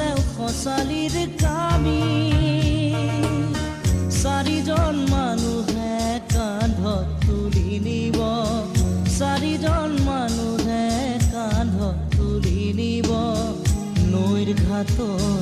চেও খচালিৰ কামি চাৰিজন মানুহে কান্ধত তুলি নিব চাৰিজন মানুহে কান্ধত তুলি নিব নৈৰ ঘাটত